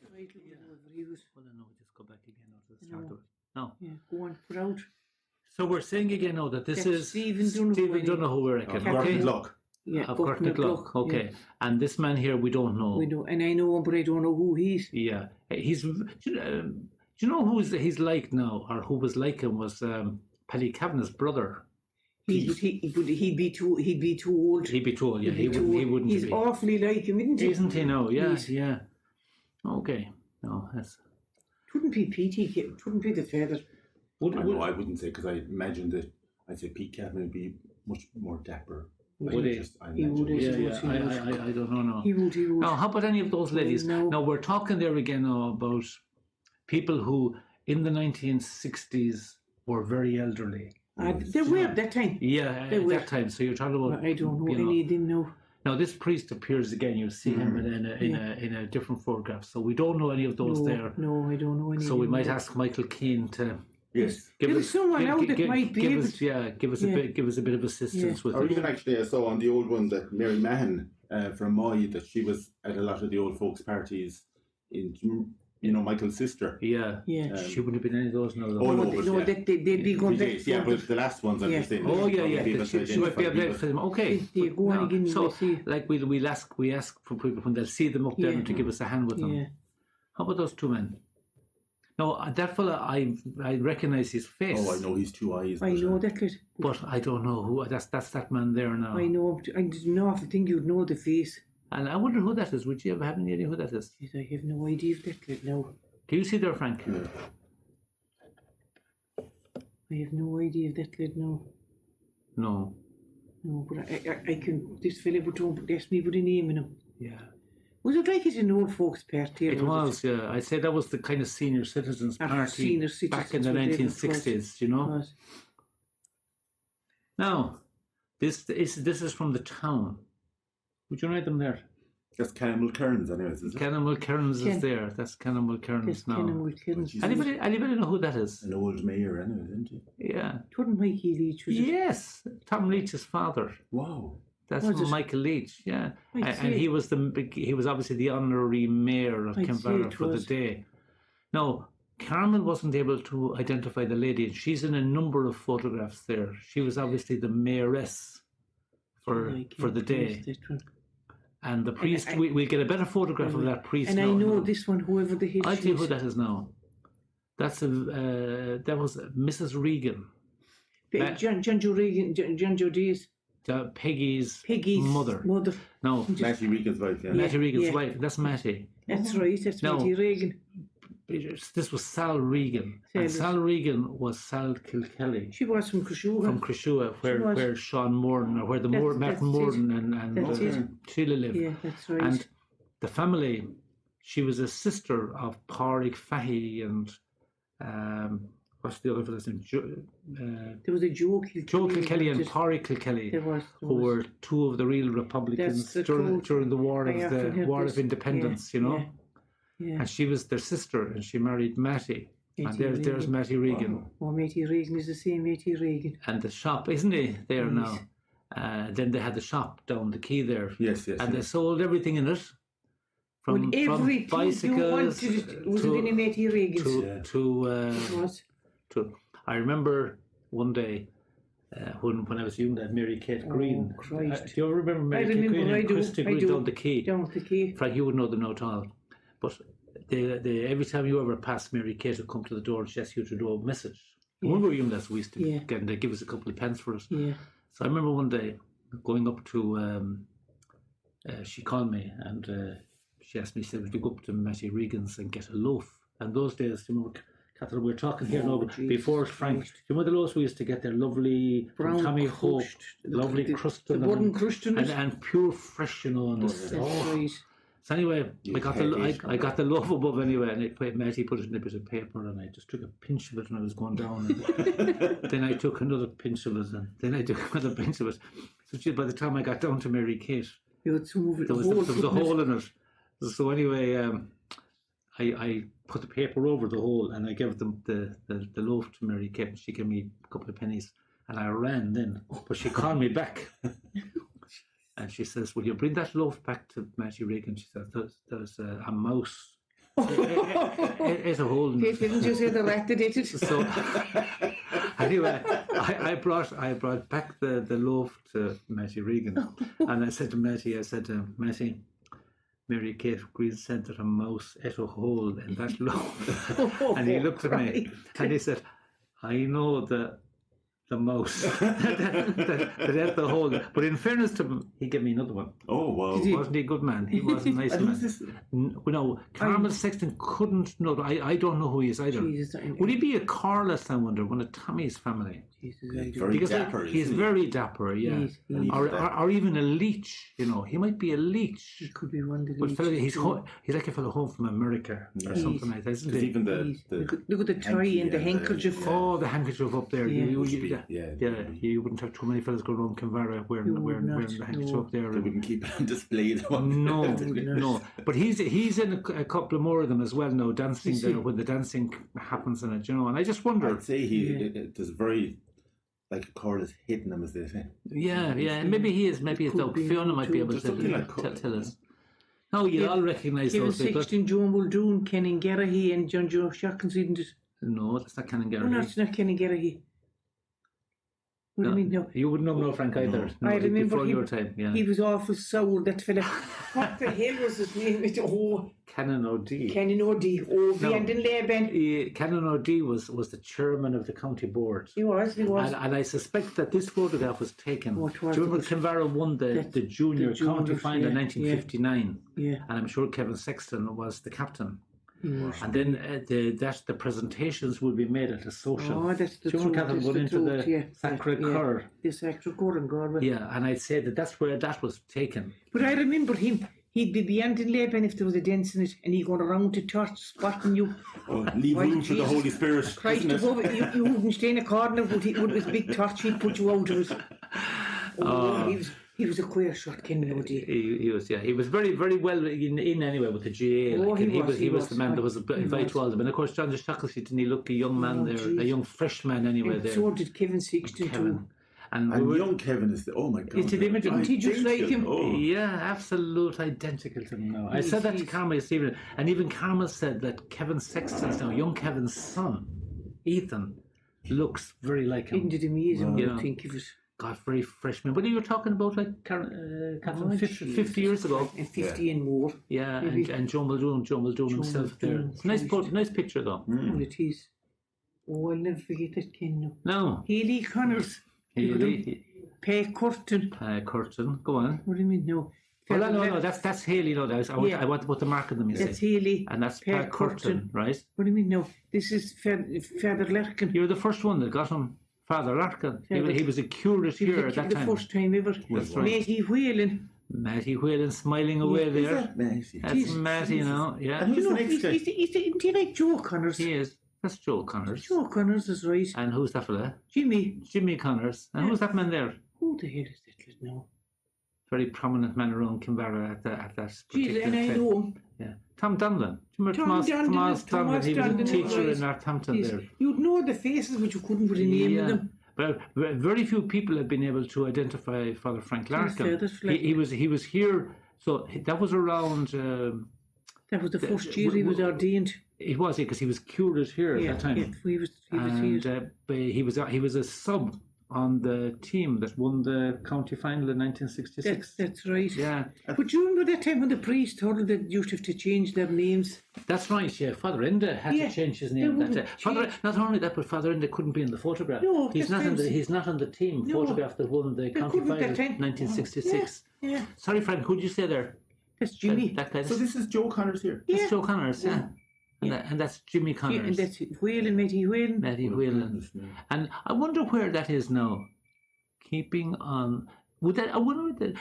Well, no, just go back again now to the start of it. No. Yeah, go on, put out. So we're saying again now that this That's is Stephen Donoghue, we reckon. Gordon Gluck. Yeah, Of Gordon Gluck. Okay. Yeah. And this man here, we don't know. We know, and I know him, but I don't know who he's. Yeah. He's. Do you know who he's like now, or who was like him was Paddy Kavanagh's brother. He'd be too old. He'd be too old, yeah. He wouldn't He's be. awfully like him, isn't he? Isn't he now? Yeah, yeah. Okay. No, that's... Wouldn't be P.T. Wouldn't be the father. I wouldn't say, because I imagine that I'd say Pete Kavanagh would be much more dapper. Would he? He would. I don't know. No. He would. Now, how about any of those ladies? No. Now, we're talking there again now about people who, in the 1960s, were very elderly. They were at that time. Yeah, they at were. that time. So you're talking about... I don't know any of them now. Now, this priest appears again. You see him in a different photograph. So we don't know any of those there. No, I don't know any. So we might ask Michael Keane to... Yes, give us someone out that might be able to... give us a bit of assistance with it. Or even actually, I saw on the old one that Mary Mahan from Moy, that she was at a lot of the old folks' parties in, Michael's sister. Yeah. She wouldn't have been any of those now. Oh no, they'd be going back. Yeah, but the last ones I'm just saying. Oh yeah. She might be able to them. Okay. Go on again. So, like we ask for people when they'll see them up there to give us a hand with them. Yeah. How about those two men? No, that fella, I recognise his face. Oh, I know his two eyes. I know that kid. But I don't know who. That's that man there now. I know. I didn't know. I think you'd know the face. And I wonder who that is. Would you ever have any idea who that is? Jeez, I have no idea of that kid now. Do you see there, Frank? Yeah. I have no idea of that kid now. No. No, but I can. This fella, but don't ask me, put a name in him. Yeah. Was it like it's an old folks' party? It was, yeah. I'd say that was the kind of senior citizens party back in the 1960s, you know. Was. Now, this is from the town. Would you write them there? That's Cannibal Kearns, anyways, is it? Cannibal Kearns is there. That's Cannibal Kearns now. Cannibal Kearns. Anybody know who that is? An old mayor, anyway, isn't he? Yeah. It wasn't Mikey Leach, was it? Yes, Tom Leach's father. Wow. That's from Michael Leach, yeah. And he was obviously the honorary mayor of Kinvara for the day. Now, Carmel wasn't able to identify the lady, and she's in a number of photographs there. She was obviously the mayoress for the day. And the priest, we'll get a better photograph of that priest. And now. I know this one, whoever the head. I'll tell you who that is now. That's that was Mrs. Regan. John Joe Regan, John Joe Dees. Peggy's mother. No. Mattie Regan's wife, yeah. Mattie Regan's wife. That's Mattie. That's right, that's Mattie Regan. This was Sal Regan. And Sal Regan was Sal Kilkelly. She was from Crishua. From Crishua, where Sean Moran, or where Martin Moran and Sheila live. Yeah, that's right. And the family, she was a sister of Pádraig Fahey and what's the other fella's name? There was a Joe Kilkelly and Pádraig Kilkelly, who were two of the real Republicans during the War of Independence, you know. Yeah. And she was their sister, and she married Mattie. And there's Mattie Regan. Oh, Mattie Regan is the same Mattie Regan. And the shop, isn't he, there now? Then they had the shop down the quay there. Yes. And they sold everything in it. From bicycles to I remember one day when I was young, that Mary Kate Green. Do you ever remember Mary Kate Green and Christy Green down the quay? Down the quay. Frank, you wouldn't know them at all. But they every time you ever passed Mary Kate would come to the door and she asked you to do a message. When we were young, we used to get, and they'd give us a couple of pence for it. Yeah. So I remember one day going up to, she called me and she asked me, she said, would you go up to Mattie Regan's and get a loaf? And those days, do you remember, Catherine, we were talking here now, before Frank, do you remember the loaves we used to get there? Lovely, brown Tommy Hope, lovely crust on them, and pure fresh, you know. And so anyway, I got the loaf above anyway, and Mattie put it in a bit of paper, and I just took a pinch of it when I was going down. And then I took another pinch of it, and then I took another pinch of it. So by the time I got down to Mary Kate, there was a hole in it. So anyway, I put the paper over the hole, and I gave them the loaf to Mary Kate, and she gave me a couple of pennies, and I ran then, but she called me back. And she says, will you bring that loaf back to Mattie Regan? She said, there's a mouse Ate a hole in it. Didn't you say the rat that ate it? So anyway, I brought back the loaf to Matty Regan, and I said to Matty, Matty, Mary Kate Green said that a mouse ate a hole in that loaf. And he looked at me and he said, I know the mouse that ate the hole. But in fairness to him, he gave me another one. Oh, wow. Wasn't he a good man? He was a nice And who's man. this? No, Carmel Sexton couldn't know. I don't know who he is either. Jesus, Would he be a Carlist, I wonder, one of Tommy's family? Jesus, I do. Very Because dapper, he's isn't he? very dapper, yeah. He's Or even a leech, you know. He might be a leech. He could be one of the But fella, leeches, he's like a fellow home from America or something like that, isn't Because he? even Look at the tie hanky and the handkerchief. Oh, the handkerchief up there. Yeah. You wouldn't have too many fellas going around Kinvara wearing the handkerchief up there. They wouldn't keep it on display. Though. No. But he's in a couple of more of them as well now, dancing Is he? there when the dancing happens in it, you know. And I just wonder. I'd say there's very, like a chord is hitting him, as they say. Yeah. Maybe he is. Maybe it's Could Doug. be Fiona might be able There's to something like tell us. No, you'll all recognise Kevin those people. Sexton, John Muldoon, Ken Garrahy and John Joe Shackens, isn't it? No, that's not Canon No, Gary. it's not Ken Garrahy. What do you mean, no? You wouldn't know Frank either. No, I remember before he, your time. Yeah. he was awful sour, that fella. What the hell was his name? Canon O'D. Kenny O'D. Oh, Viandon Leben. Canon O'D was the chairman of the county board. He was. And I suspect that this photograph was taken. Oh, Do you remember Kinvara won the junior county final in 1959? Yeah. And I'm sure Kevin Sexton was the captain. He was. And then the presentations would be made at a social. Oh, that's the Do you remember Catherine went into the Sacre Coeur? The Sacre Coeur in Galway. Yeah, and I'd say that's where that was taken. But I remember him. He'd be beyond in Leben if there was a dance in it, and he'd go around to church spotting you. Oh, leave room for the Jesus Holy Spirit. Christ Isn't it? above it, you wouldn't stay in a corner, but with his big torch, he'd put you out of it. He was a queer shot, Kenny O'D. He was, yeah. He was very, very well in anyway with the GA. Oh, like, he was the man that was He invited to all of them. And of course, John the Shacklesy, didn't he look a young man there, geez. a young fresh man anyway And there. so did Kevin Sexton too. And And young Kevin is oh my God. Is it image? Isn't he just like him? Oh. Yeah, absolute identical to him now. I said that to Carmel this evening, and even Carmel said that Kevin Sexton's now, young Kevin's son, Ethan, looks very like him. Isn't it amazing Yeah. when you think of it? God, very fresh man. What are you talking about, like, Catherine, 50 years ago? And 50 and more. Yeah, Maybe. and Joe Muldoon himself there. Muldoon, Nice picture though. And it is. Oh, I'll never forget that, Ken. No. No, Haley Connors. Pay Curtin. Curtin. Go on. What do you mean? No. Well, no, that's Haley. No, I want to put the mark on them. You That's see, Haley. and that's Per Curtin, right? What do you mean? No. This is Father Larkin. You're the first one that got him, Father Larkin. He was a curate here at that the time. first time ever. That's right. Matty Whelan. Matty Whelan smiling away there. That's Jesus. Matty now. Yeah, And who's You the know, next guy? isn't he like Joe Connors? he is. That's Joe Connors. Joe Connors is right. And who's that fella? Jimmy Connors. And who's that man there? Who the hell is that kid now? Very prominent man around Kinvara at that Jesus, particular and I time. know him. Yeah, Tom Donlan. Do you remember Tom Thomas Donlan? He was a Donlan, teacher right. in Northampton Jeez, there. you'd know the faces, but you couldn't put a name in them. But very few people have been able to identify Father Frank Larkin. that's like- He was here. So that was around. That was the first year he was ordained. It was because he was curate here at that time. Yeah, he was here. But he was a sub on the team that won the county final in 1966. That's right. Yeah, But you remember that time when the priest told them that you have to change their names? that's right. Yeah, Father Enda had to change his name. wouldn't That Father, not only that, but Father Enda couldn't be in the photograph. No, he's that's not right. he's not on the team No, photograph that won the county couldn't final that time. in 1966. Yeah. Sorry, Frank, who'd you say there? That's Jimmy. That guy. So this is Joe Connors here. That's Joe Connors, yeah. And that's Jimmy Yeah, Connors. and that's Whelan, Matty Whelan. Matty Whelan. And I wonder where that is now. Keeping on. I wonder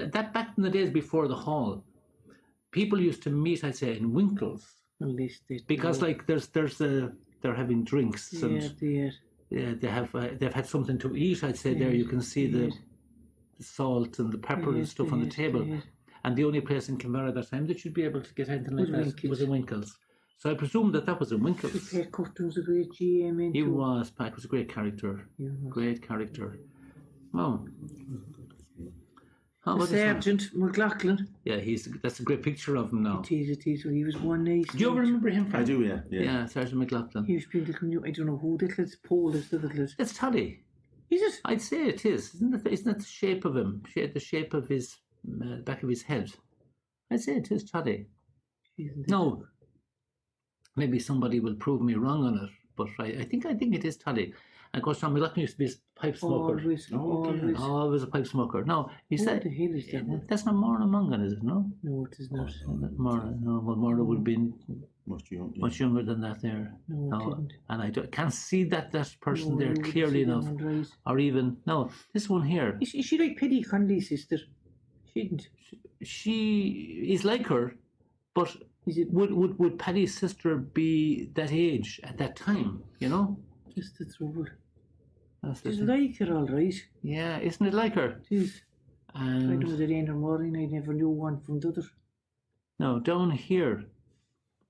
that back in the days before the hall, people used to meet, I'd say, in Winkles. Because like they're having drinks and they've had something to eat. I'd say there you can see the salt and the pepper and stuff on the table. And the only place in Kinvara at that time that you'd be able to get anything like that was in Winkles. So I presume that was in Winkles. Pat Curtin was a great GM. He was. Pat was a great character. Yeah, he was. Great character. Oh. Oh, what is that? Sergeant McLaughlin. Yeah, that's a great picture of him now. It is. He was one nice. Do you ever remember him? I Frank? do, yeah. Yeah, Sergeant McLaughlin. He was building. I don't know who that is. Paul is the little. It's Toddy. Is it? I'd say it is. Isn't it the shape of him? The shape of his back of his head. I'd say it is Toddy. No, maybe somebody will prove me wrong on it, but I think it is Toddy. And of course, John McLaughlin used to be a pipe smoker. Always a pipe smoker. No, he said. What the hell is that? That's not Maura Mongan, is it? No. No, it is not. Maura. No, well, Maura would have been Much younger than that there. No, it didn't. And I can't see that person No, there you wouldn't clearly see that enough. one, right. Or even no, this one here. Is she like Paddy Connolly's sister? She didn't. She is like her, but Is it? would Paddy's sister be that age at that time? You know. Just the trouble. That's the It's thing. like her, all right. Yeah, isn't it like her? It is. I And know that ain't her morning. I never knew one from the other. no, down here.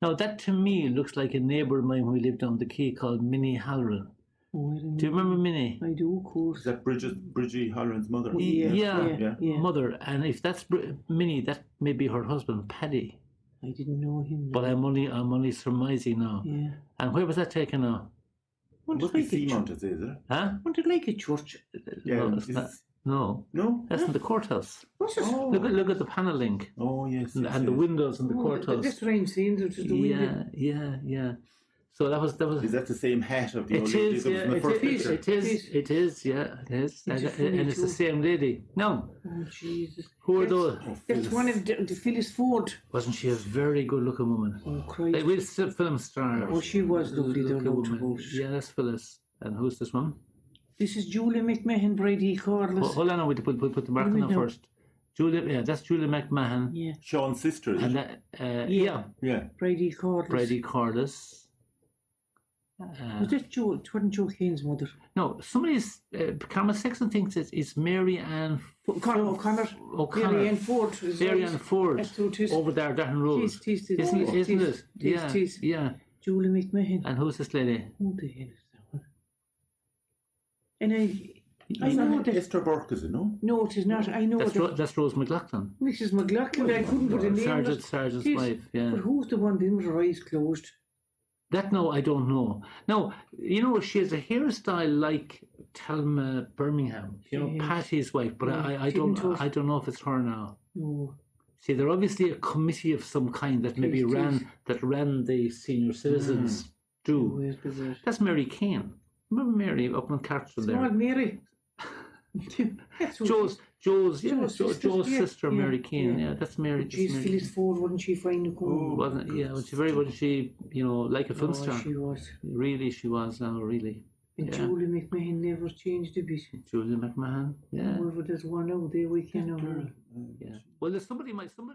Now that to me looks like a neighbour of mine who lived on the quay called Minnie Halloran. Oh, I don't Do you know. remember Minnie? I do, of course. Is that Bridgie Halloran's mother? Yeah. Yeah. Mother, and if that's Minnie, that may be her husband, Paddy. I didn't know him. But I'm only surmising now. Yeah. And where was that taken now? It must be Seamount, is it? Huh? Wasn't it like a church? Yeah. No, it's not. No, No? that's in the courthouse. What's it? Oh. Look at the panelling Oh, yes. and the windows in the Oh, courthouse. that's what I'm saying. There's just the window. Yeah. So that was. Is that the same hat of the It old lady is, that was in the yeah, first it is, picture? it is, yeah, it is. It's a And funny it's the too. same lady. No, Oh, Jesus. who are That's- those? Oh, That's Phyllis. one of the Phyllis Ford. Wasn't she a very good looking woman? Oh, Like, Christ. we'll still film star. Oh, she was lovely, Good-looking though, no woman. doubt. Yeah, that's Phyllis. And who's this one? This is Julie McMahon, Brady Corliss. Hold on, we'll put the mark on No. that first. Julia, that's Julia McMahon. Yeah, Sean's sister, is And it? that, Yeah. Yeah. Brady Corliss. Brady Corliss. Was that Joe? It wasn't Joe Kane's mother. No, somebody's. Carmen Sexton thinks it's Mary Ann Conor O'Connor. Mary Ann Ford. is Mary right. Ann Ford That's who it is. over there, Darren Road. Tis. Isn't it? Yeah, Tis. yeah. Julie McMahon. And who's this lady? Who the hell is that one? And I know that. Esther Burke, is it, no? No, it is not. I know that. That's Rose McLaughlin. Mrs. McLaughlin. I couldn't put a name on it. Sergeant's Tis. wife. Yeah. But who's the one with her eyes closed? That no, I don't know. No, you know she has a hairstyle like Thelma Birmingham. You know, Yes. Patty's wife. But Yeah, I Tim don't Tuff. I don't know if it's her now. No. See, they're obviously a committee of some kind that maybe Tis. ran the senior citizens. Do Where's the word? that's Mary Kane. Remember Mary up in Carter Small there? Mary. That's what- Joe's Joe's sister, yeah, sister, Mary yeah, Kane. yeah. Yeah, that's Mary. that's Jeez, Mary Phyllis Ford, wasn't she fine to come? wasn't wasn't she like a film star? She was. Really, she was now. Really, And yeah. Julie McMahon never changed a bit. Julia McMahon. Yeah, However, there's one out there we can Actor, yeah. Well, somebody might have.